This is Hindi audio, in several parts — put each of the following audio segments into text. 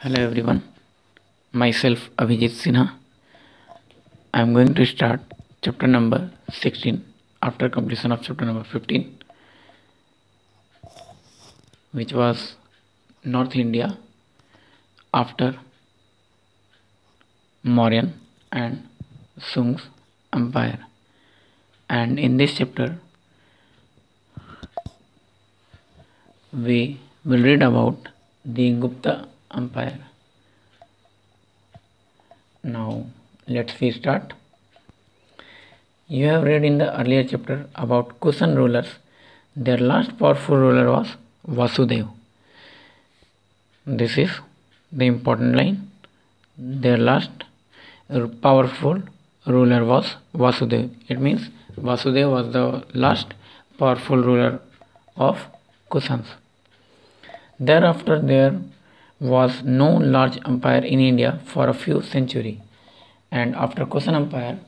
Hello everyone, myself Abhijit Sinha. I am going to start chapter number 16 after completion of chapter number 15, which was North India after Mauryan and Sung's empire. And in this chapter, we will read about the Gupta empire. Now, let's we start. You have read in the earlier chapter about Kushan rulers. Their last powerful ruler was Vasudev. This is the important line. Their last powerful ruler was Vasudev. It means Vasudev was the last powerful ruler of Kushans. Thereafter, there was no large empire in India for a few centuries, and after Kushan Empire,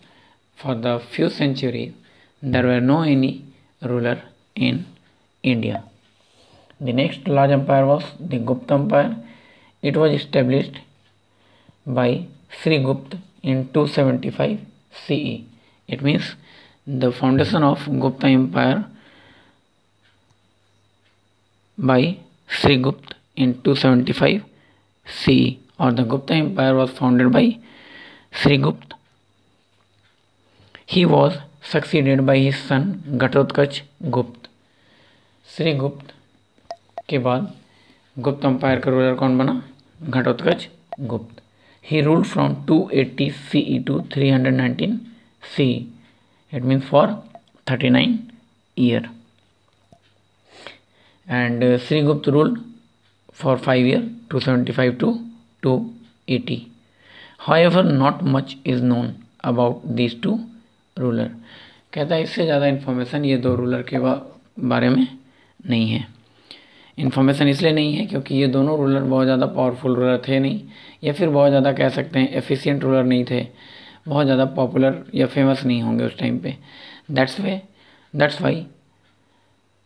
for the few centuries, there were no any ruler in India. The next large empire was the Gupta Empire. It was established by Sri Gupta in 275 CE. It means the foundation of Gupta Empire by Sri Gupta in 275 CE, or the Gupta Empire was founded by Sri Gupta. He was succeeded by his son Ghatotkacha Gupta. Shri गुप्त के बाद गुप्त एम्पायर का रूलर कौन बना? घटोत्कच गुप्त. He ruled from 280 CE to 319 CE. It means for 39 years. And Sri Gupta ruled for 5 years, 275 to 280. However, not much is known about these two ruler. कहता है इससे ज़्यादा इन्फॉर्मेशन ये दो रूलर के बारे में नहीं है. इन्फॉर्मेशन इसलिए नहीं है क्योंकि ये दोनों रूलर बहुत ज़्यादा पावरफुल रूलर थे नहीं, या फिर बहुत ज़्यादा कह सकते हैं एफिशिएंट रूलर नहीं थे, बहुत ज़्यादा पॉपुलर या फेमस नहीं होंगे उस टाइम पे. That's why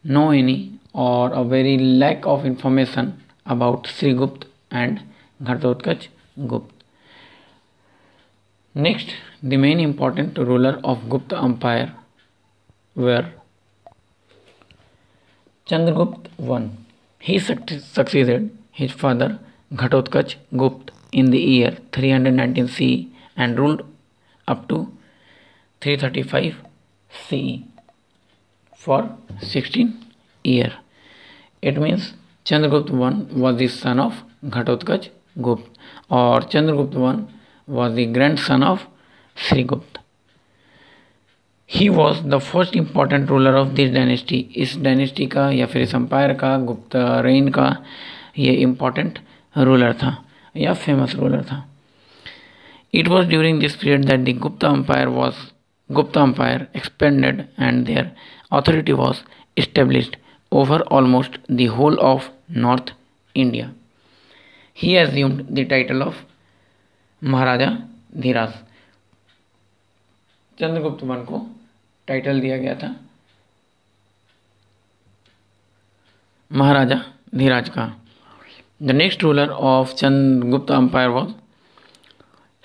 no any or a very lack of information about Srigupta and Ghatotkacha Gupta. Next, the main important ruler of Gupta Empire were Chandragupta I. He succeeded his father Ghatotkacha Gupta in the year 319 CE and ruled up to 335 CE for 16 years. It means Chandragupta I was the son of Ghatotkacha Gupta, or Chandragupta I was the grandson of Sri Gupta. He was the first important ruler of this dynasty. इस डायनेस्टी का या फिर इस एम्पायर का, गुप्ता रेन का ये इम्पोर्टेंट रूलर था या फेमस रूलर था. It was during this period that the Gupta Empire expanded and their authority was established over almost the whole of North India. He assumed the title of Maharaja Dhiraj. Chandragupta one को टाइटल दिया गया था महाराजा धीराज का. The next ruler of Chandragupta empire was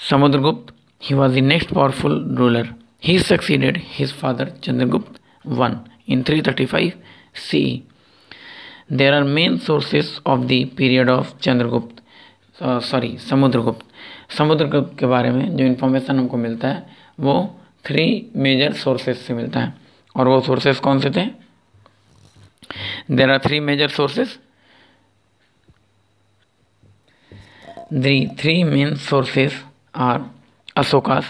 Samudragupta. He was the next powerful ruler. He succeeded his father Chandragupta one in 335 CE. There are main sources of the period of Samudragupta. Samudragupta के बारे में जो इन्फॉर्मेशन हमको मिलता है वो 3 मेजर सोर्सेस से मिलता है. और वो सोर्सेस कौन से थे? There are 3 major sources. The 3 main sources are Ashoka's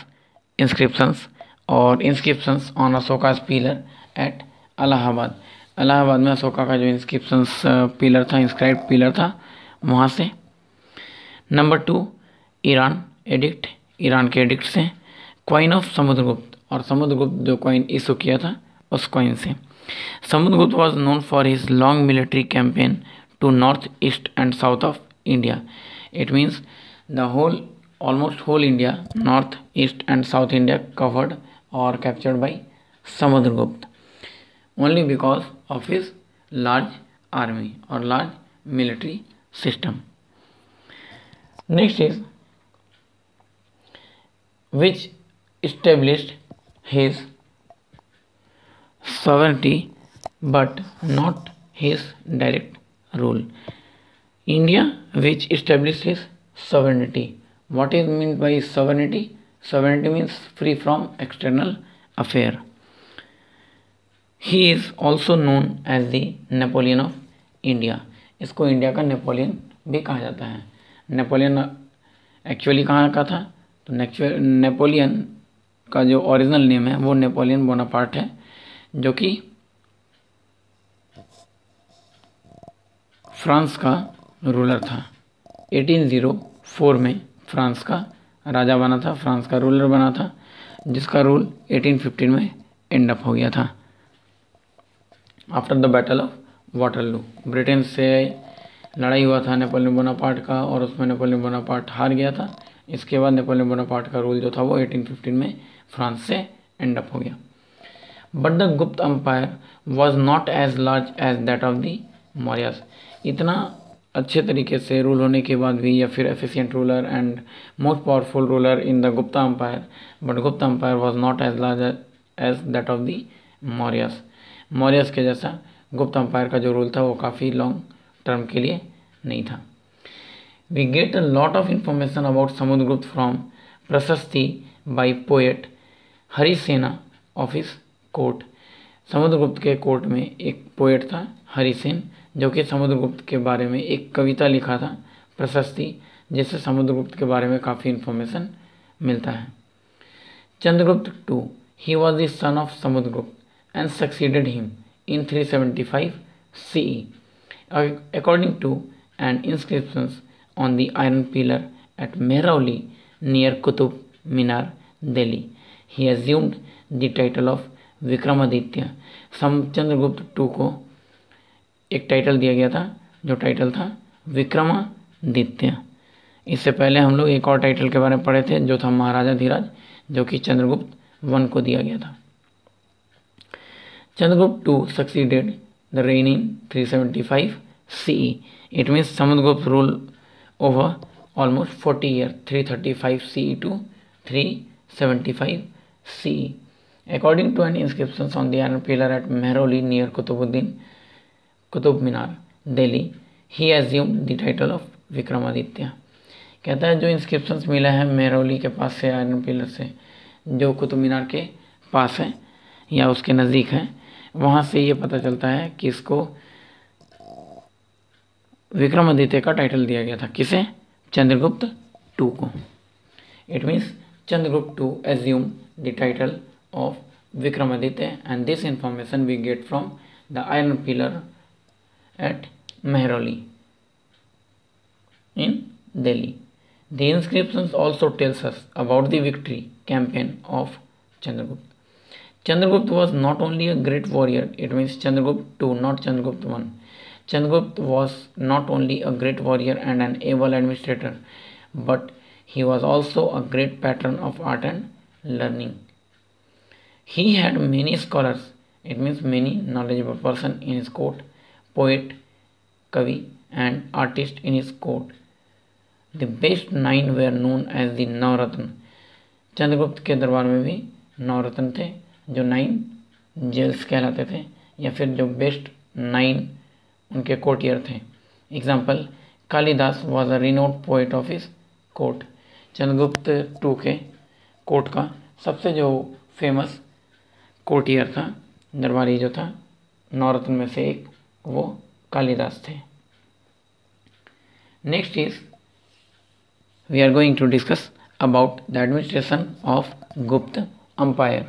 inscriptions और inscriptions on Ashoka's pillar at Allahabad. Allahabad में अशोका का जो इंस्क्रिप्शंस पिलर था, इंस्क्राइब्ड पिलर था, वहाँ से. Number 2 Iran addict. ईरान के एडिक्ट से. कॉइन ऑफ समुद्रगुप्त, और समुद्रगुप्त जो कॉइन इशू किया था उस कॉइन से. Samudragupta was known for his long military campaign to north east and south of India. It means the almost whole India, north east and south India covered और captured by Samudragupta only because of his large army or large military system. Next is which established his sovereignty but not his direct rule. India which established his sovereignty. What is meant by sovereignty? Sovereignty means free from external affair. He is also known as the Napoleon of India. इसको इंडिया का नेपोलियन भी कहा जाता है. नेपोलियन एक्चुअली कहाँ का था? तो नेपोलियन का जो ओरिजिनल नेम है वो नेपोलियन बोनापार्ट है, जो कि फ्रांस का रूलर था. 1804 में फ्रांस का राजा बना था, फ्रांस का रूलर बना था, जिसका रूल 1815 में एंड अप हो गया था. After the battle of Waterloo, Britain से लड़ाई हुआ था नेपोलियन बोनापार्ट का, और उसमें नेपोलियन बोनापार्ट हार गया था. इसके बाद नेपोलियन बोनापार्ट का रूल जो था वो 1815 में फ्रांस से एंड अप हो गया. But the Gupta empire was not as large as that of the Mauryas. इतना अच्छे तरीके से रूल होने के बाद भी, या फिर efficient ruler and most powerful ruler in the Gupta empire, but Gupta empire was not as large as that of the Mauryas. Mauryas के जैसा गुप्त अम्पायर का जो रूल था वो काफ़ी लॉन्ग टर्म के लिए नहीं था. We get a lot of information about Samudragupta from Prasasti by poet Harisena of his court. Samudragupta के कोर्ट में एक पोएट था हरिसेन, जो कि समुद्रगुप्त के बारे में एक कविता लिखा था प्रशस्ति, जिससे समुद्रगुप्त के बारे में काफ़ी इन्फॉर्मेशन मिलता है. Chandragupta II, he was the son of Samudragupta and succeeded him in 375 CE. According to an inscription on the iron pillar at Mehrauli near Qutub Minar, Delhi, he assumed the title of Vikramaditya. Chandragupta II को एक टाइटल दिया गया था, जो टाइटल था विक्रमादित्य. इससे पहले हम लोग एक और टाइटल के बारे में पढ़े थे, जो था महाराजा धीराज, जो कि चंद्रगुप्त I को दिया गया था. Chandragupta II succeeded the reign in 375 CE. It means Samudragupta ruled over almost 40 years, 335 CE to 375 CE. According to an inscription on the iron pillar at Mehrauli near Qutub Minar, Delhi, he assumed the title of Vikramaditya. कहता है जो इंस्क्रिप्शंस मिला है मेहरौली के पास से, आयरन पिलर से, जो कुतुब मीनार के पास है या उसके नज़दीक है, वहाँ से ये पता चलता है कि इसको विक्रमादित्य का टाइटल दिया गया था. किसे? चंद्रगुप्त II को. It means Chandragupta II assume the title of Vikramaditya, and this information we get from the iron pillar at Mehrauli in Delhi. The inscriptions also tells us about the victory campaign of Chandragupta. Chandragupta was not only a great warrior, it means Chandragupta II, not Chandragupta I. Chandragupta was not only a great warrior and an able administrator, but he was also a great patron of art and learning. He had many scholars, it means many knowledgeable person in his court, poet, kavi and artist in his court. The best 9 were known as the नवरत्न. चंद्रगुप्त के दरबार में भी नवरत्न थे, जो 9 जेल्स कहलाते थे, या फिर जो बेस्ट 9 उनके कोर्टियर थे. Example, Kalidas was a renowned poet of his court. Chandragupta II के कोर्ट का सबसे जो फेमस कोर्टियर था, दरबारी जो था, नवरत्न में से एक, वो कालिदास थे. Next is we are going to discuss about the administration of Gupta Empire.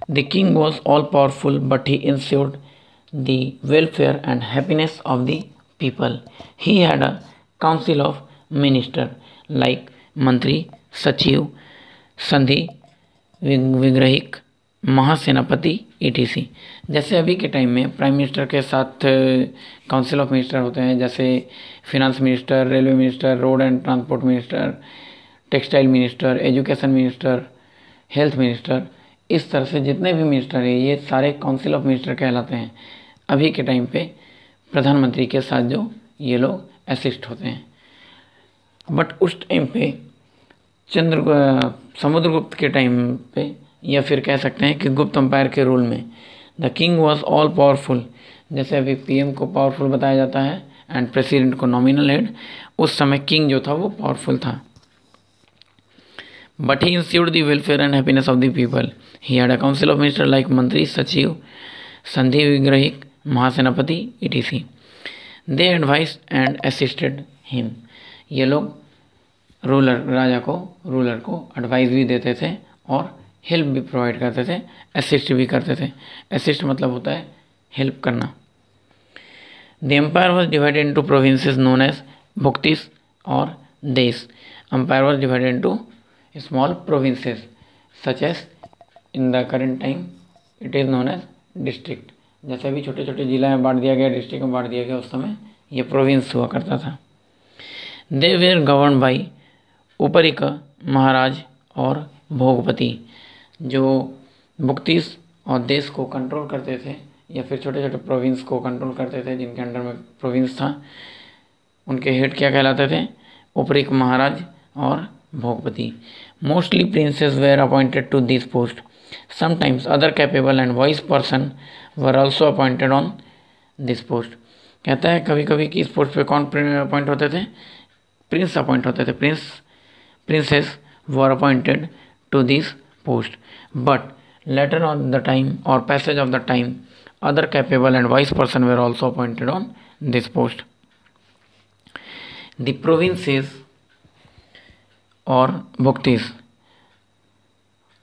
The king was all powerful, but he ensured the welfare and happiness of the people. He had a council of ministers like Mantri, Sachiv, Sandhi, Vigrahik, महासेनापति etc. जैसे अभी के टाइम में प्राइम मिनिस्टर के साथ काउंसिल ऑफ मिनिस्टर होते हैं, जैसे finance minister, railway minister, road and transport minister, textile minister, education minister, health minister. इस तरह से जितने भी मिनिस्टर हैं ये सारे काउंसिल ऑफ मिनिस्टर कहलाते हैं. अभी के टाइम पे प्रधानमंत्री के साथ जो ये लोग असिस्ट होते हैं. बट उस टाइम पे समुद्रगुप्त के टाइम पे, या फिर कह सकते हैं कि गुप्त अंपायर के रूल में, the king was all powerful. जैसे अभी पीएम को पावरफुल बताया जाता है एंड प्रेसिडेंट को नॉमिनल हेड, उस समय किंग जो था वो पावरफुल था। But he insured the welfare and happiness of the people. He had a council of minister like मंत्री, सचिव, संधि विग्रहिक, महासेनापति etc. They advice and assisted him. ये लोग रूलर को एडवाइस भी देते थे और हेल्प भी प्रोवाइड करते थे, असिस्ट भी करते थे। असिस्ट मतलब होता है हेल्प करना। The empire was divided into provinces known as bhuktis और desh. Empire was divided into small provinces such as in the current time it is known as district. जैसे अभी छोटे छोटे जिला में बांट दिया गया, डिस्ट्रिक्ट में बांट दिया गया, उस समय ये प्रोविंस हुआ करता था। दे वेर गवर्न बाई उपरिक, महाराज और भोगपति। जो भुक्तिस और देश को कंट्रोल करते थे या फिर छोटे छोटे प्रोविंस को कंट्रोल करते थे, जिनके अंडर में प्रोविंस था, उनके हेड क्या कहलाते थे? उपरिक, महाराज और भोगपति। Mostly princes were appointed to this post. Sometimes other capable and wise person were also appointed on this post. कहता है कभी कभी कि इस पोस्ट पे कौन अपॉइंट होते थे? प्रिंस अपॉइंट होते थे। Princes were appointed to this post, but later on the time or passage of the time other capable and wise person were also appointed on this post. The provinces or bhuktis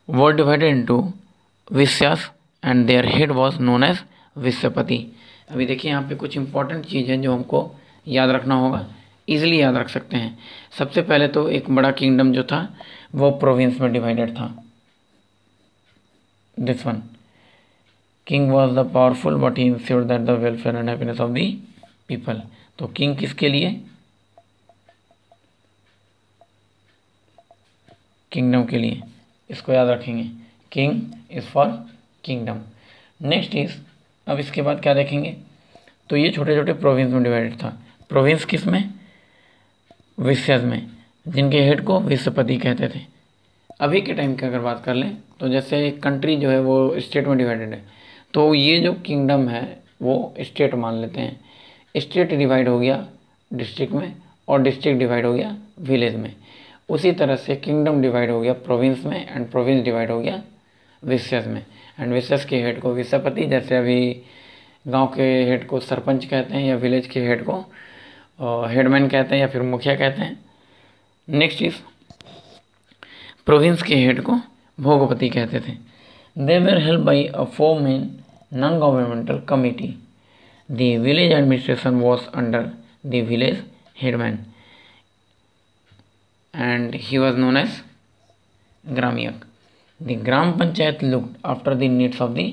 were divided into vishayas and their head was known as विश्यपति। अभी देखिए यहाँ पे कुछ इंपॉर्टेंट चीज़ है जो हमको याद रखना होगा, इजीली याद रख सकते हैं। सबसे पहले तो एक बड़ा किंगडम जो था वो प्रोविंस में डिवाइडेड था। This one, king was the powerful but he ensured that the welfare and happiness of the people. तो किंग किसके लिए? किंगडम के लिए। इसको याद रखेंगे, king is for kingdom. Next is, अब इसके बाद क्या देखेंगे? तो ये छोटे छोटे प्रोविंस में डिवाइडेड था। प्रोविंस किस में? विश्यज में, जिनके हेड को विश्वपति कहते थे। अभी के टाइम की अगर बात कर लें तो जैसे एक कंट्री जो है वो स्टेट में डिवाइडेड है, तो ये जो किंगडम है वो स्टेट मान लेते हैं। स्टेट डिवाइड हो गया डिस्ट्रिक्ट में और डिस्ट्रिक्ट डिवाइड हो गया विलेज में। उसी तरह से किंगडम डिवाइड हो गया प्रोविंस में एंड प्रोविंस डिवाइड हो गया विशेष में। एंड विशेष के हेड को विश्वपति, जैसे अभी गांव के हेड को सरपंच कहते हैं या विलेज के हेड को हेडमैन कहते हैं या फिर मुखिया कहते हैं। नेक्स्ट इज, प्रोविंस के हेड को भोगपति कहते थे। They were help by a 4 men non governmental committee. The village administration was under the village headman and he was known as gramiyak. The gram panchayat looked after the needs of the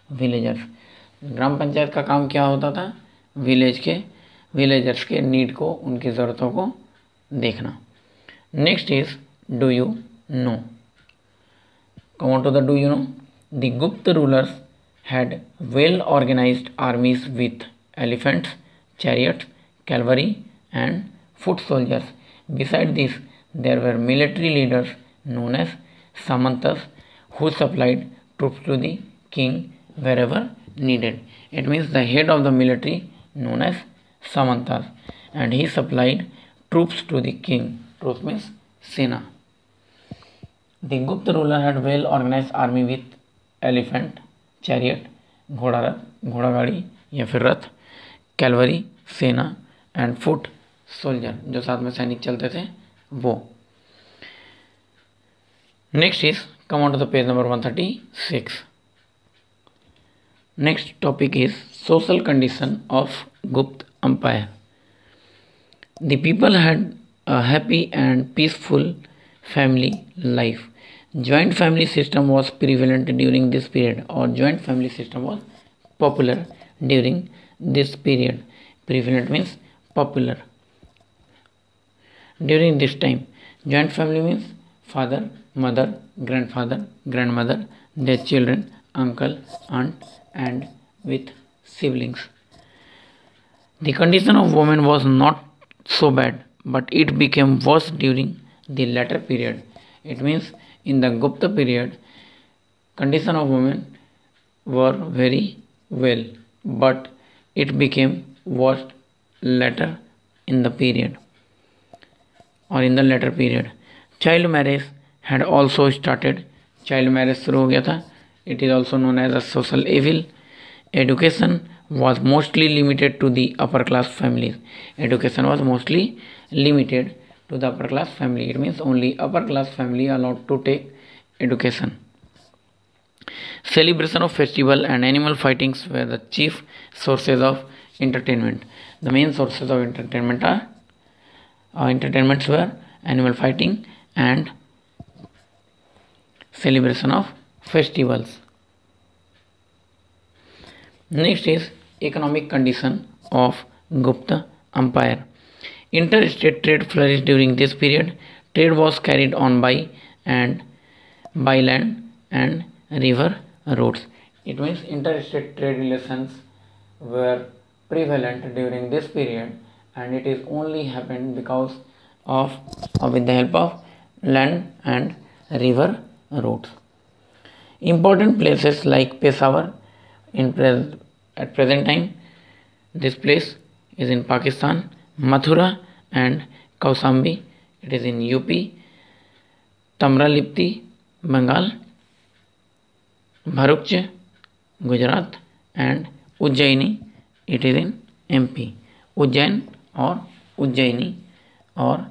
villagers. ग्राम पंचायत का काम क्या होता था? विलेजर्स के नीड को, उनकी ज़रूरतों को देखना। Next is, do you know? Come on to the do you know? The Gupta rulers had well organized armies with elephants, chariots, cavalry and foot soldiers. Besides this, there were military leaders known as Samantas who supplied troops to the king wherever needed. It means the head of the military known as Samantas, and he supplied troops to the king. Troops means Sena. The Gupta ruler had well organized army with elephant, chariot, घोड़ा गाड़ी या फिर रथ, कैलवरी सेना एंड फुट सोल्जर, जो साथ में सैनिक चलते थे वो। Next is, come on to the page number 136। Next topic is social condition of Gupta empire. The people had a happy and peaceful family life. Joint family system was prevalent during this period, or joint family system was popular during this period. Prevalent means popular. During this time, joint family means father, mother, grandfather, grandmother, their children, uncle, aunt and with siblings. The condition of women was not so bad, but it became worse during the later period. It means in the Gupta period, condition of women were very well, but it became worse later in the period or in the later period. Child marriage had also started. Child marriage शुरू हो गया था. It is also known as a social evil. Education was mostly limited to the upper class families. Education was mostly limited to the upper class family. It means only upper class family allowed to take education. Celebration of festival and animal fightings were the chief sources of entertainment. The main sources of entertainments were animal fighting and celebration of festivals. Next is economic condition of Gupta Empire. Interstate trade flourished during this period. Trade was carried on by land and river roads. It means interstate trade relations were prevalent during this period, and it is only happened because of with the help of land and river roads. Important places like Peshawar at present time, this place is in Pakistan. Mathura and Kaushambi, it is in UP. Tamralipti, Bengal. Bharuch, Gujarat, and Ujjaini, it is in MP. Ujjain or Ujjaini or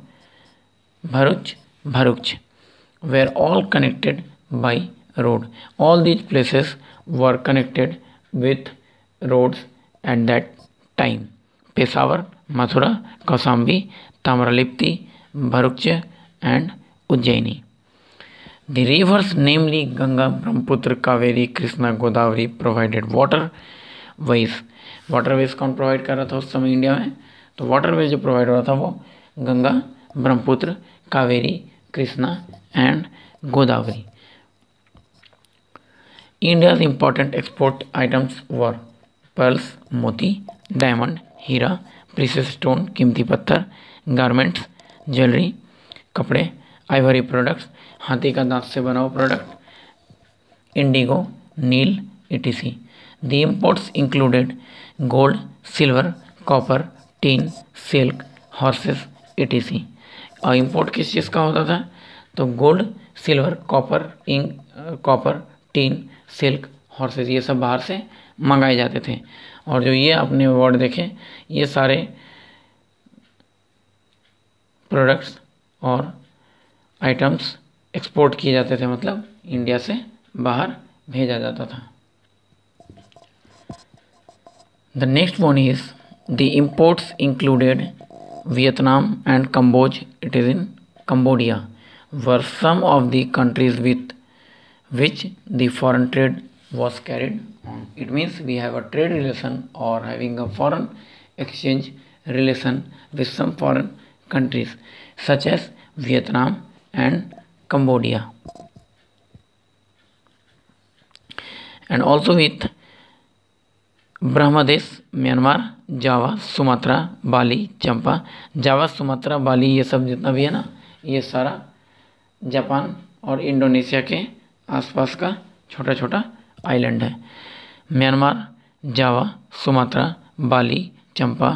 Bharuch were all connected by road. All these places were connected with roads at that time. Peshawar, Mathura, Kaushambi, Tamralipti, Bharuch, and Ujjaini. The rivers, namely Ganga, Brahmaputra, Kaveri, Krishna, Godavari, provided waterways. Waterways कौन प्रोवाइड कर रहा था उस समय इंडिया में? तो वाटरवेज जो प्रोवाइड हो रहा था वो Ganga, Brahmaputra, Kaveri, Krishna and Godavari. India's important export items were pearls, मोती, डायमंड, हीरा, प्रीशियस स्टोन, कीमती पत्थर, गारमेंट्स, ज्वेलरी, कपड़े, आइवरी प्रोडक्ट्स, हाथी का दांत से बना हुआ प्रोडक्ट, इंडिगो, नील, etc. The imports included gold, silver, copper, tin, silk, horses, etc. और इम्पोर्ट किस चीज़ का होता था? तो gold, silver, copper, tin, silk, horses, ये सब बाहर से मंगाए जाते थे. और जो ये आपने वर्ड देखे, ये सारे प्रोडक्ट्स और आइटम्स एक्सपोर्ट किए जाते थे, मतलब इंडिया से बाहर भेजा जाता था. The next one is the imports included Vietnam and Cambodia. It is in Cambodia were some of the countries with which the foreign trade was carried on. It means we have a trade relation or having a foreign exchange relation with some foreign countries such as Vietnam and Cambodia, and also with Brahmadesh, Myanmar, Java, Sumatra, Bali, Champa. Java, Sumatra, Bali, ये सब जितना भी है ना, ये सारा जापान और इंडोनेशिया के आसपास का छोटा छोटा आइलैंड है. Myanmar, Java, Sumatra, Bali, Champa,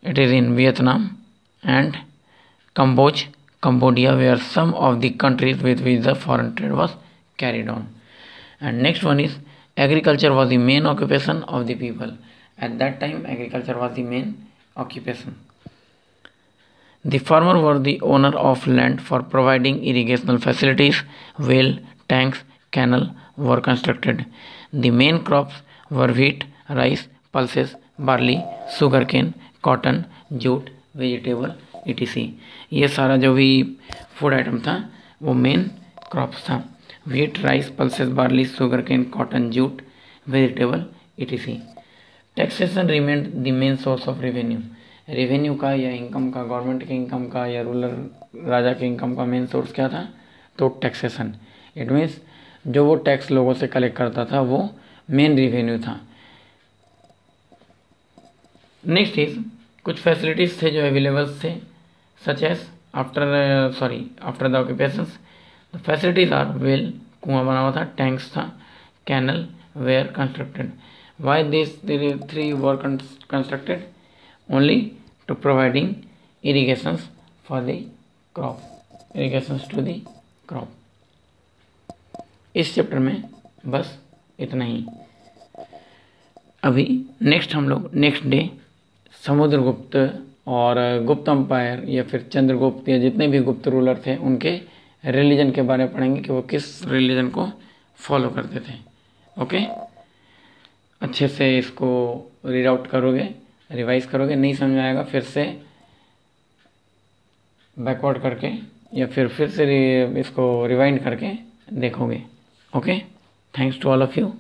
it is in Vietnam and Cambodia were some of the countries with which the foreign trade was carried on. And next one is agriculture was the main occupation of the people. At that time, agriculture was the main occupation. The farmers were the owner of land for providing irrigational facilities. Well, tanks, canal were constructed. The main crops were wheat, rice, pulses, barley, sugarcane, cotton, jute, vegetable, etc. ये सारा जो भी फूड आइटम था वो मेन क्रॉप्स था. wheat, rice, pulses, barley, sugarcane, cotton, jute, vegetable, etc. Taxation remained the main source of revenue. Revenue का या इनकम का, गवर्नमेंट के इनकम का या रूरल राजा के इनकम का मेन सोर्स क्या था? तो टैक्सेशन. इट मीन्स जो वो टैक्स लोगों से कलेक्ट करता था वो मेन रेवेन्यू था. नेक्स्ट इज कुछ फैसिलिटीज थे जो अवेलेबल थे such as after the occupations the facilities are well, कुआं बना हुआ था, टैंक्स था, canal were constructed. Why these three were constructed? Only to providing irrigations for the crop, irrigations to the crop. इस चैप्टर में बस इतना ही। अभी नेक्स्ट हम लोग नेक्स्ट डे समुद्रगुप्त और गुप्त अंपायर या फिर चंद्रगुप्त या जितने भी गुप्त रूलर थे उनके रिलीजन के बारे में पढ़ेंगे कि वो किस रिलीजन को फॉलो करते थे। ओके, अच्छे से इसको रीड आउट करोगे, रिवाइज करोगे, नहीं समझ आएगा फिर से बैकवर्ड करके या फिर से इसको रिवाइंड करके देखोगे। Okay, thanks to all of you.